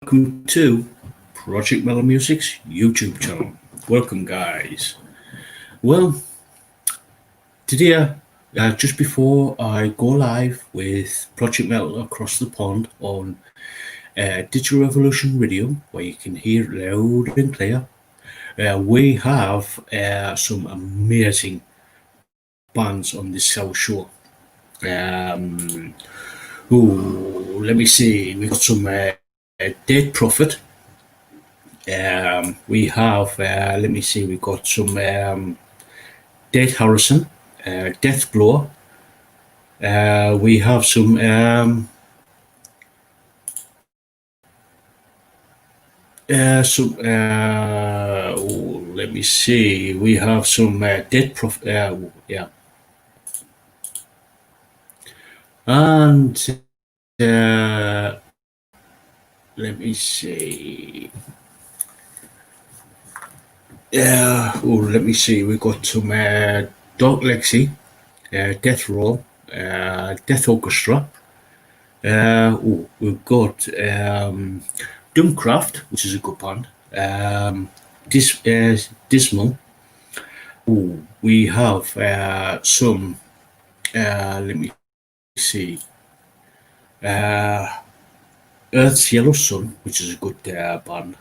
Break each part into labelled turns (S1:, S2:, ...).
S1: welcome to Project Mellow Music's YouTube channel. Welcome, guys. Well, today, just before I go live with Project Metal across the pond on Digital Revolution Radio, where you can hear it loud and clear, we have some amazing bands on this show. Um, let me see. We've got some Dead Prophet. We have, let me see, we've got some Dead Harrison, Death Blower. We have some let me see, we have some Dead Prophet, yeah. And let me see. Let me see. We've got some Dark Lexi, Death Roll, Death Orchestra. We've got Doomcraft, which is a good band. Dismal. We have some. Let me see. Earth's Yellow Sun, which is a good band.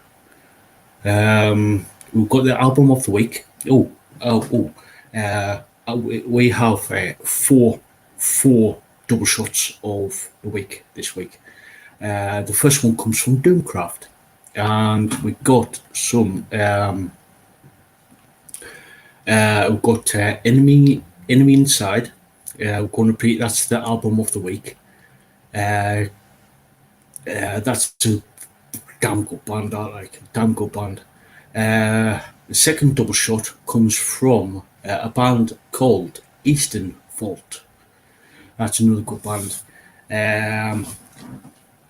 S1: We've got the album of the week. We have four double shots of the week this week. The first one comes from Doomcraft, and we've got some. We've got Enemy Inside. We're going to repeat. That's the album of the week. That's a damn good band. I like damn good band. The second double shot comes from a band called Eastern Fault. That's another good band.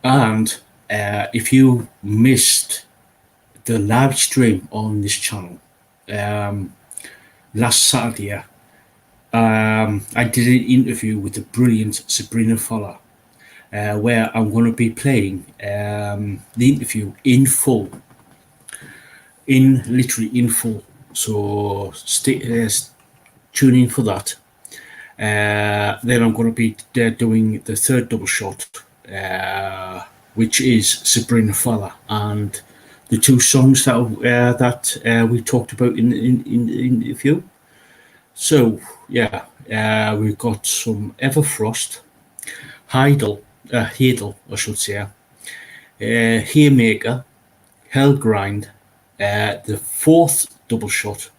S1: And if you missed the live stream on this channel last Saturday, I did an interview with the brilliant Sabrina Fowler, where I'm going to be playing the interview in full. Literally in full. So tune in for that. Then I'm going to be doing the third double shot, which is Sabrina Fowler, and the two songs that we talked about in the interview. So yeah, we've got some Everfrost, Heidel, I should say, Haymaker, Hellgrind. The fourth double shot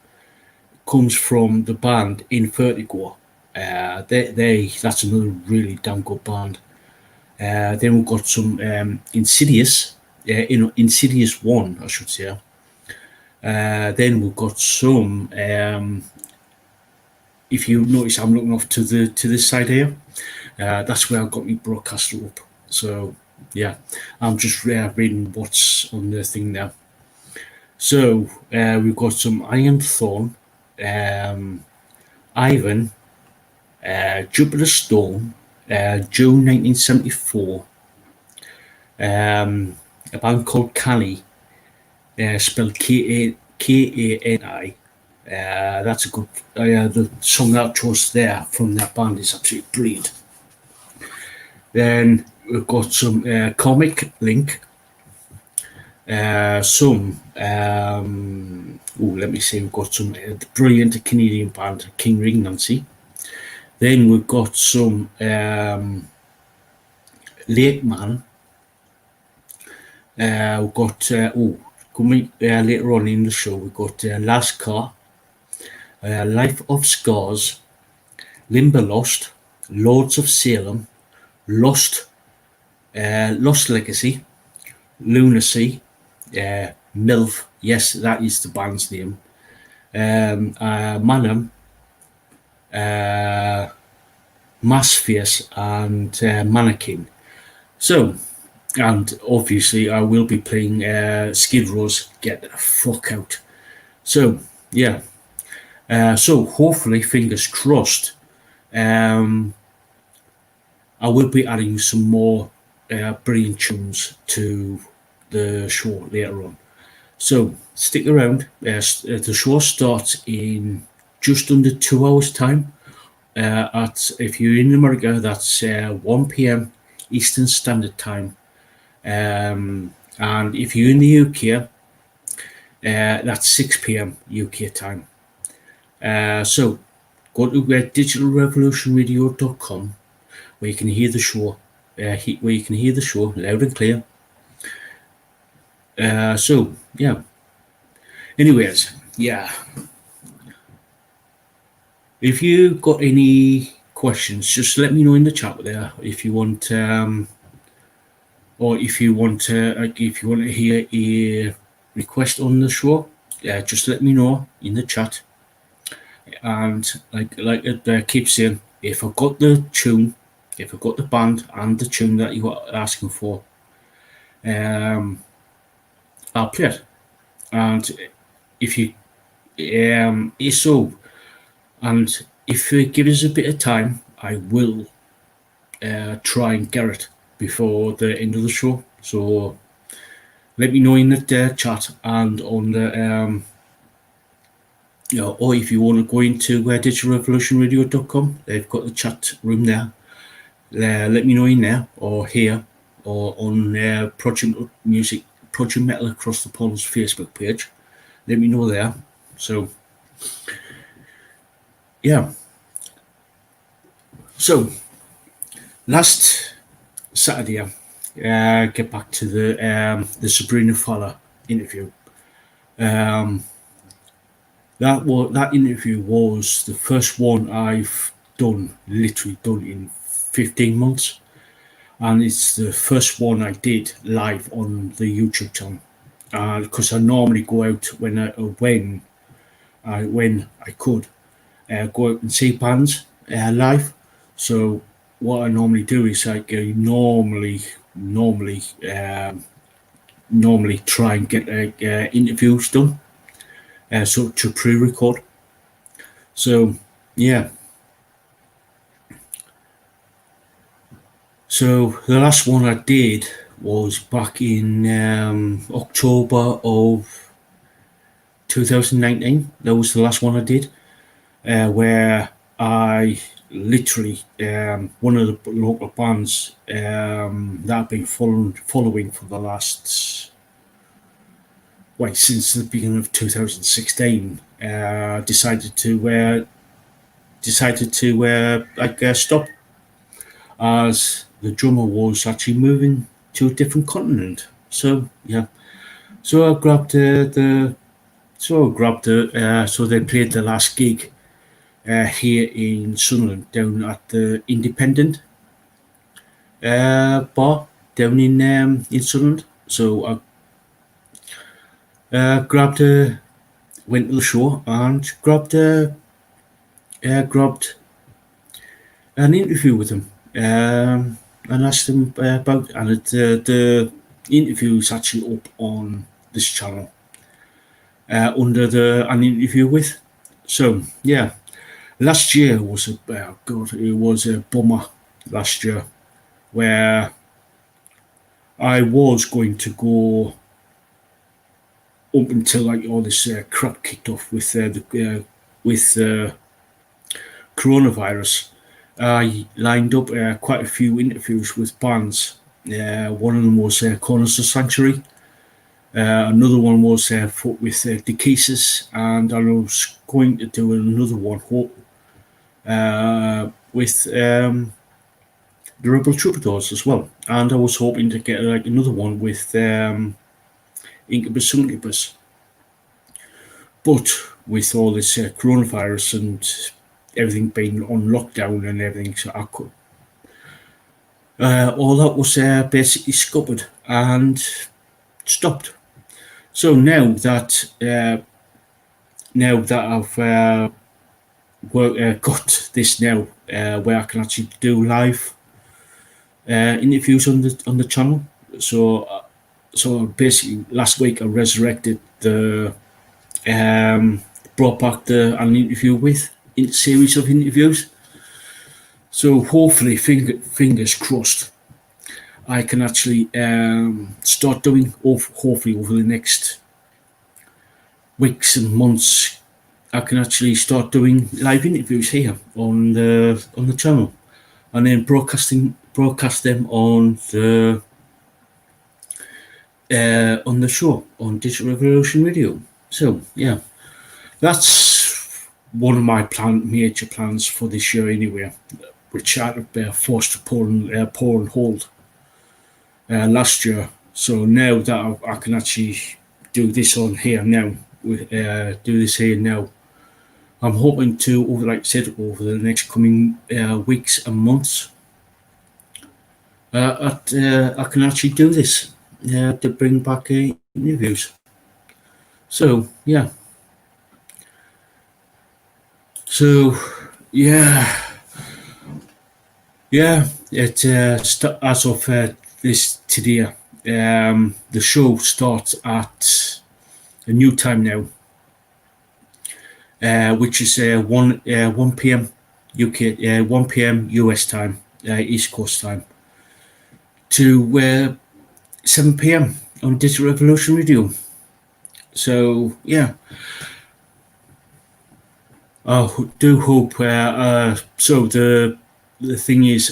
S1: comes from the band Invertigo. That's another really damn good band. Then we've got some Insidious, Insidious 1, I should say. Then we've got some. If you notice, I'm looking off to this side here. That's where I've got my broadcaster up. So yeah, I'm just reading what's on the thing now. So we've got some Iron Thorn, Ivan, Jupiter Stone, June 1974, a band called Canny, spelled Kani. That's a good. The song that I chose there from that band is absolutely brilliant. Then we've got some Comic Link. Let me see. We've got some brilliant Canadian band, King Ring Nancy. Then we've got some Lake Man. We've got coming later on in the show. We've got Last Car, Life of Scars, Limber Lost, Lords of Salem, Lost Legacy, Lunacy, MILF, yes, that is the band's name, Manam, Massface, and Mannequin. So, and obviously I will be playing Skid Row's Get the Fuck Out. So, yeah. So hopefully, fingers crossed, I will be adding some more brilliant tunes to the show later on. So stick around. The show starts in just under 2 hours' time. At if you're in America, that's 1 p.m. Eastern Standard Time, and if you're in the UK, that's 6 p.m. UK time. So go to digitalrevolutionradio.com where you can hear the show, where you can hear the show loud and clear. So yeah. Anyways, yeah. If you got any questions, just let me know in the chat there. If you want, or if you want to hear a request on the show, just let me know in the chat. And like I keep saying, if I got the tune, if I got the band and the tune that you are asking for, I'll play it. And if you so, and if you give us a bit of time, I will try and get it before the end of the show. So let me know in the chat and on the or if you want to go into digitalrevolutionradio.com, they've got the chat room there. Let me know in there or here or on Project Metal Across the Pond's Facebook page. Let me know there. So yeah. So last Saturday, get back to the Sabrina Fowler interview. That interview was the first one I've literally done in 15 months, and it's the first one I did live on the YouTube channel. Because I normally go out when I could go out and see bands live. So what I normally do is like normally try and get interviews done, so to pre-record. So yeah. So the last one I did was back in October of 2019. That was the last one I did, where I literally one of the local bands that I've been following for the last since the beginning of 2016 decided to stop, as the drummer was actually moving to a different continent. So yeah, so I grabbed so they played the last gig here in Sunderland down at the Independent bar down in Sunderland. So I went to the show and grabbed an interview with him, and asked him about, and the interview is actually up on this channel under an interview with. So yeah, last year was it was a bummer last year, where I was going to go up until like all this crap kicked off with coronavirus. I lined up quite a few interviews with bands. One of them was Corners of Sanctuary. Another one was with the Cases, and I was going to do another one with the Rebel Troubadours as well. And I was hoping to get like another one with Incubus Suncubus. But with all this coronavirus and everything being on lockdown and everything, so I could. All that was basically scuppered and stopped. So now that I've got this now, where I can actually do live interviews on the channel. So basically, last week I resurrected brought back an interview with series of interviews. So hopefully, fingers crossed, I can actually start doing, hopefully over the next weeks and months. I can actually start doing live interviews here on the channel, and then broadcast them on the show on Digital Revolution Radio. So yeah, that's one of my major plans for this year anyway, which I forced to pull and hold last year. So now that I can actually do this on here now, do this here now, I'm hoping to, like I said, over the next coming weeks and months, I can actually do this to bring back interviews. So yeah, so yeah, yeah. As of this today, the show starts at a new time now, which is 1 p.m. UK, 1 p.m. US time, East Coast time, to 7 p.m. on Digital Revolution Radio. So yeah, I do hope. So the thing is,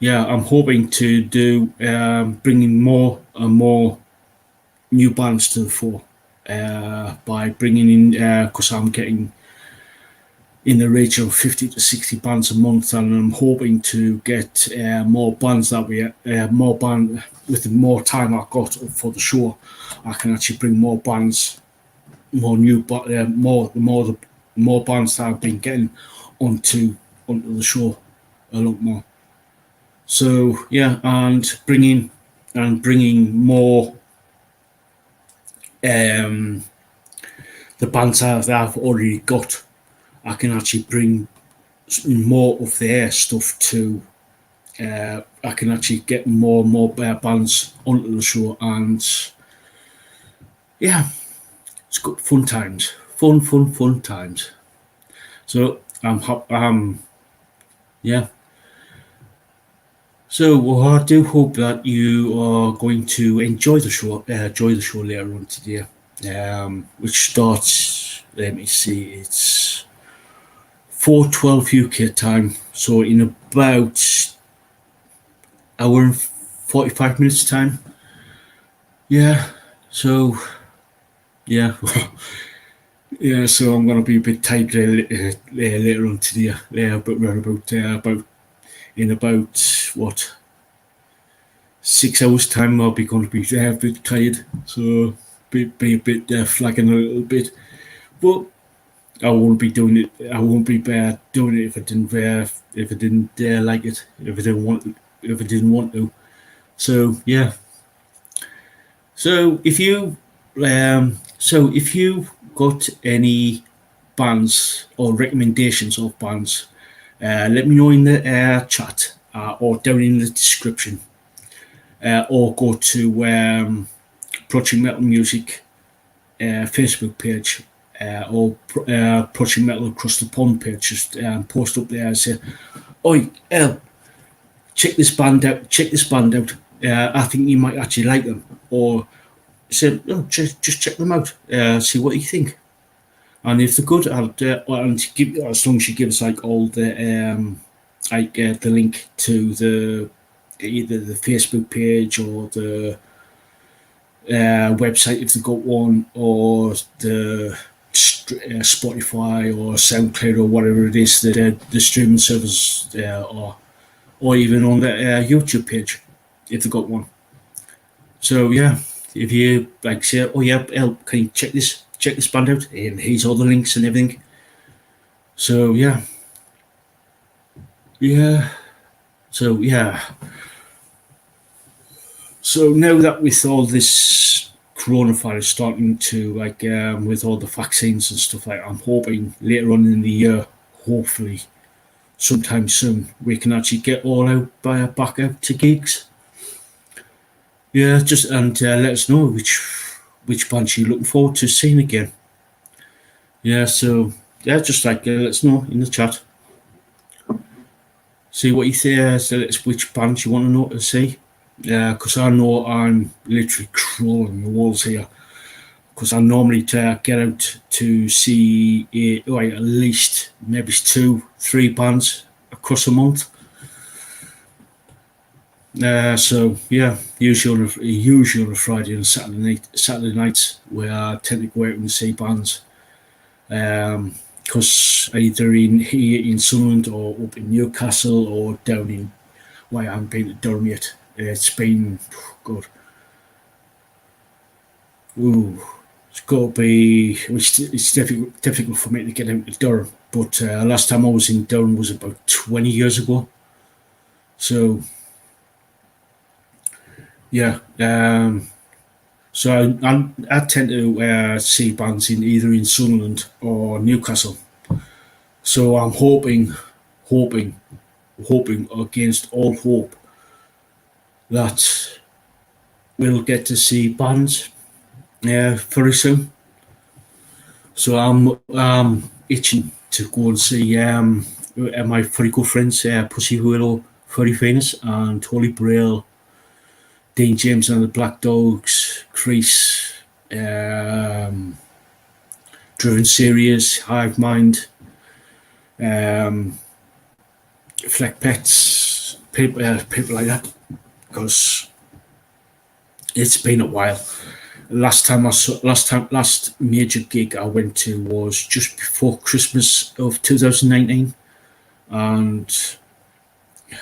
S1: yeah, I'm hoping to do bringing more and more new bands to the fore by bringing in, because I'm getting in the range of 50 to 60 bands a month, and I'm hoping to get more bands that more band with the more time I've got for the show. I can actually bring more bands, more new, more bands that I've been getting onto the show a lot more. So yeah, and bringing more the bands that I've already got. I can actually bring more of their stuff to. I can actually get more and more bands onto the show, and yeah, it's good fun times, fun times. So yeah. So well, I do hope that you are going to enjoy the show. Enjoy the show later on today, which starts. Let me see. It's 4:12 UK time. So in about hour and 45 minutes time. Yeah. So yeah. Yeah. So I'm gonna be a bit tight later on today. Yeah, but around about in about what 6 hours time, I'll be going to be a bit tired, so be a bit flagging a little bit. But I won't be doing it. I won't be doing it if I didn't like it. If I didn't want to. So yeah. So if you got any bands or recommendations of bands, let me know in the chat or down in the description, or go to Project Metal Music Facebook page, or Project Metal Across the Pond page. Just post up there and say, "Oi, El, check this band out. Check this band out. I think you might actually like them." Or say, "Oh, just check them out. See what you think." And if they're good, and give, as long as you give us like all the the link to the either the Facebook page or the website if they've got one, or the Spotify or SoundCloud or whatever it is that the streaming service, or even on the YouTube page if they've got one. So yeah, if you like say, "Oh yeah, El, can you check this band out?" And here's all the links and everything. So yeah. So yeah. So now that with all this coronavirus starting to with all the vaccines and stuff like that, I'm hoping later on in the year, hopefully sometime soon, we can actually get all out back out to gigs. Yeah, just and let us know which bands you're looking forward to seeing again. Yeah, so yeah, just let us know in the chat. see what you say, which bands you want to know to see. Because I know I'm literally crawling the walls here. Because I normally get out to see at least maybe 2, 3 bands across a month. So yeah, usually on a Friday and Saturday nights, where I tend to go out and see bands. Because either in here in Sunderland or up in Newcastle or down in, well, I haven't been to Durham yet. It's been good. Ooh, it's got to be. It's difficult for me to get out to Durham. But last time I was in Durham was about 20 years ago. So yeah, so I tend to see bands in either in Sunderland or Newcastle. So I'm hoping, hoping against all hope that we'll get to see bands very soon. So I'm itching to go and see my very good friends, Pussy Willow, Furry Venus, and Holy Braille, Dean James and the Black Dogs, Crease, Driven Series, Hive Mind, um, Fleck Pets, people like that, because it's been a while. Last major gig I went to was just before Christmas of 2019, and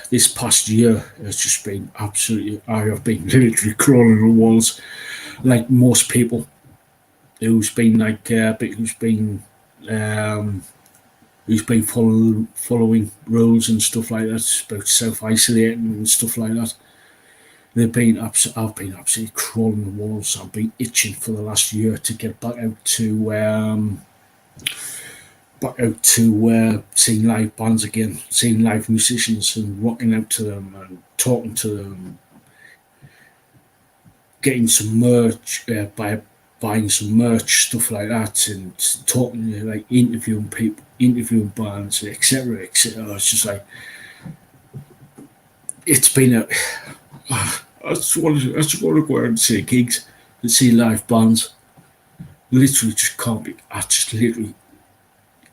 S1: this past year has just been absolutely. I have been literally crawling on the walls, like most people um, who's been following rules and stuff like that, about self isolating and stuff like that. I've been absolutely crawling the walls. I've been itching for the last year to get back out to seeing live bands again, seeing live musicians and rocking out to them and talking to them, getting some merch, by buying some merch, stuff like that, and talking, like interviewing people, interviewing bands, etc., etc. It's just like it's been a. I just want to go out and see gigs and see live bands. Literally, just can't be. I just literally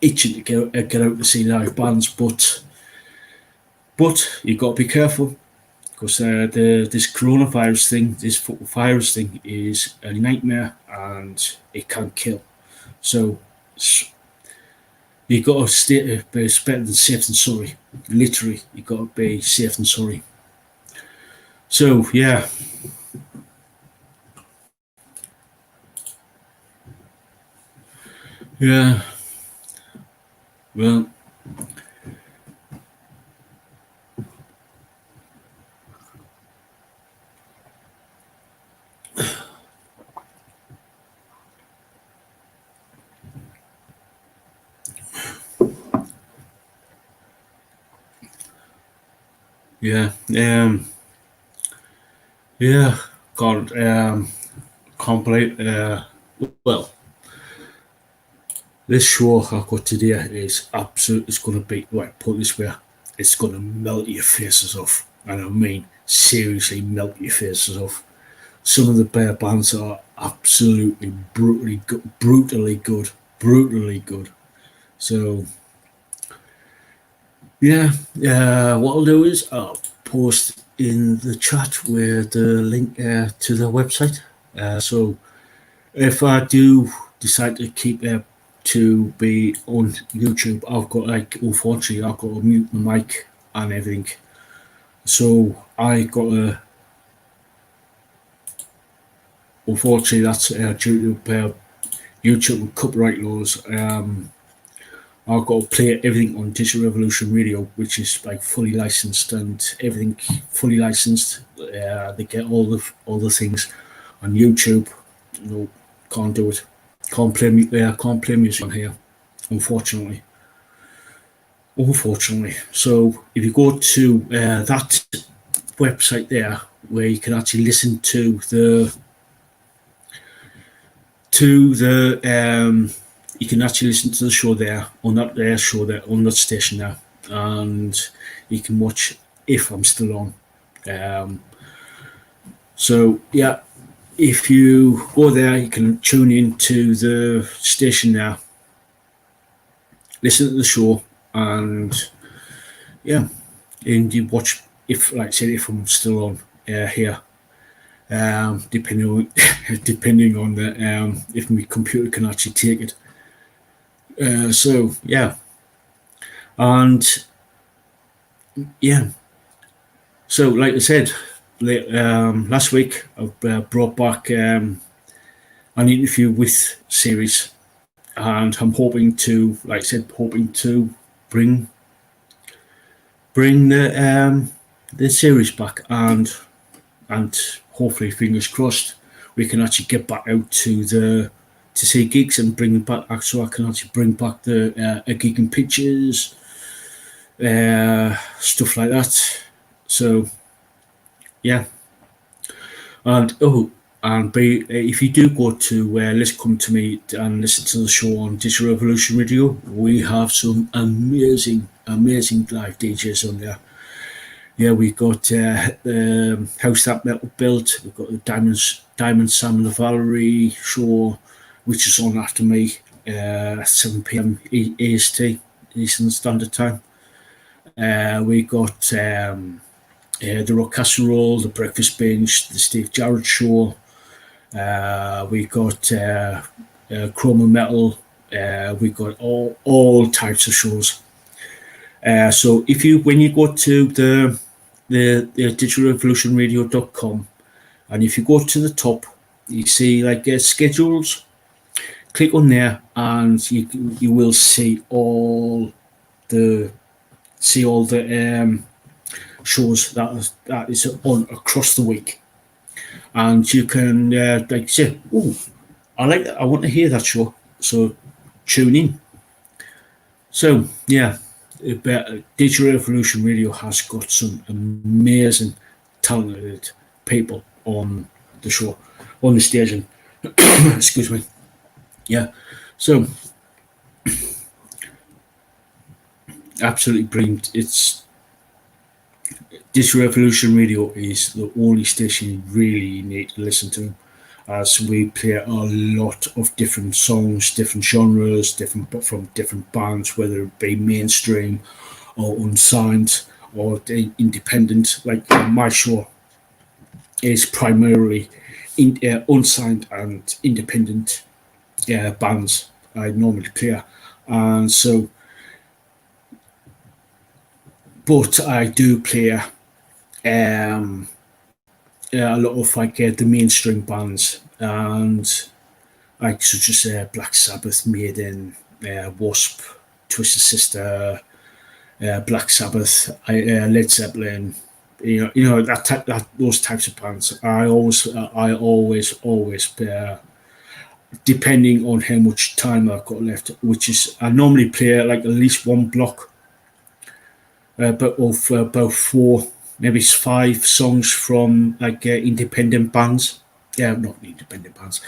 S1: itching to get out to see live bands, but you got to be careful because this coronavirus thing, this virus thing, is a nightmare and it can kill. So you got to stay. It's better than safe than sorry. Literally, you got to be safe than sorry. So yeah, yeah. Well, yeah, yeah. Can't can't believe. Well, this show I've got today is absolute. It's going to be right. Put it this way, it's going to melt your faces off, and I mean seriously melt your faces off. Some of the bear bands are absolutely brutally good. So yeah, what I'll do is I'll post in the chat with the link to the website. So if I do decide to keep to be on YouTube, I've got unfortunately I've got to mute my mic and everything. So I got to unfortunately that's due to YouTube copyright laws. I've got to play everything on Digital Revolution Radio, which is like fully licensed and everything fully licensed. They get all the things on YouTube. No, can't do it. Can't play music on here, unfortunately. Unfortunately. So if you go to that website there, where you can actually listen to the you can actually listen to the show there on that station there. and you can watch if I'm still on. So yeah, if you go there, you can tune into the station now, listen to the show, and yeah, and you watch if, like I said, if I'm still on here. Depending on depending on the if my computer can actually take it. So yeah, and yeah, so like I said, last week I brought back an interview with series, and I'm hoping to, like I said, hoping to bring the series back, and hopefully, fingers crossed, we can actually get back out to see gigs and bring it back, so I can actually bring back the gig and pictures, stuff like that. So yeah, and if you do go to Let's Come to Me and listen to the show on Digital Revolution Radio, we have some amazing live DJs on there. Yeah, we got House That Metal Built. We've got the Diamond Sam and the Valerie show, which is on after me, 7 p.m. EST, Eastern Standard Time. We got the Rock Casserole, the Breakfast Binge, the Steve Jarrett show. We got Chroma Metal. We got all types of shows. So when you go to the digitalrevolutionradio.com, and if you go to the top, you see like schedules. Click on there, and you will see all the shows that is on across the week, and you can like say, "Oh, I like that. I want to hear that show." So tune in. So yeah. Digital Revolution Radio has got some amazing, talented people on the show, on the station. Excuse me. Yeah. So, absolutely brilliant. Digital Revolution Radio is the only station you really need to listen to, as we play a lot of different songs, different genres, from different bands, whether it be mainstream or unsigned or independent. Like my show is primarily unsigned and independent bands I normally play, and so, but I do play a lot of like the mainstream bands, and like such as Black Sabbath, Maiden, Wasp, Twisted Sister, Black Sabbath, Led Zeppelin. Those types of bands. I always depending on how much time I've got left, which is I normally play like at least one block, but of about 4, maybe 5 songs from like independent bands. Yeah, not independent bands,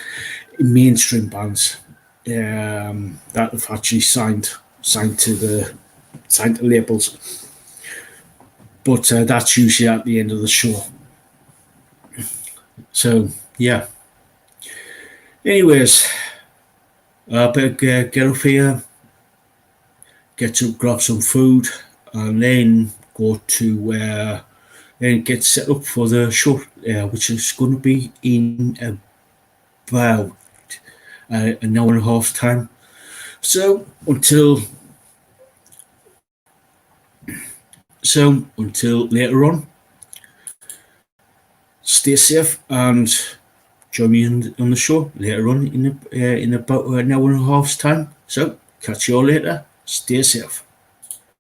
S1: mainstream bands that have actually signed to the labels. But that's usually at the end of the show. So yeah. Anyways, I better get off here, grab some food, and then go to then get set up for the show, which is going to be in about an hour and a half time. So until later on, stay safe and join me on the show later on in about an hour and a half's time. So catch you all later. Stay safe.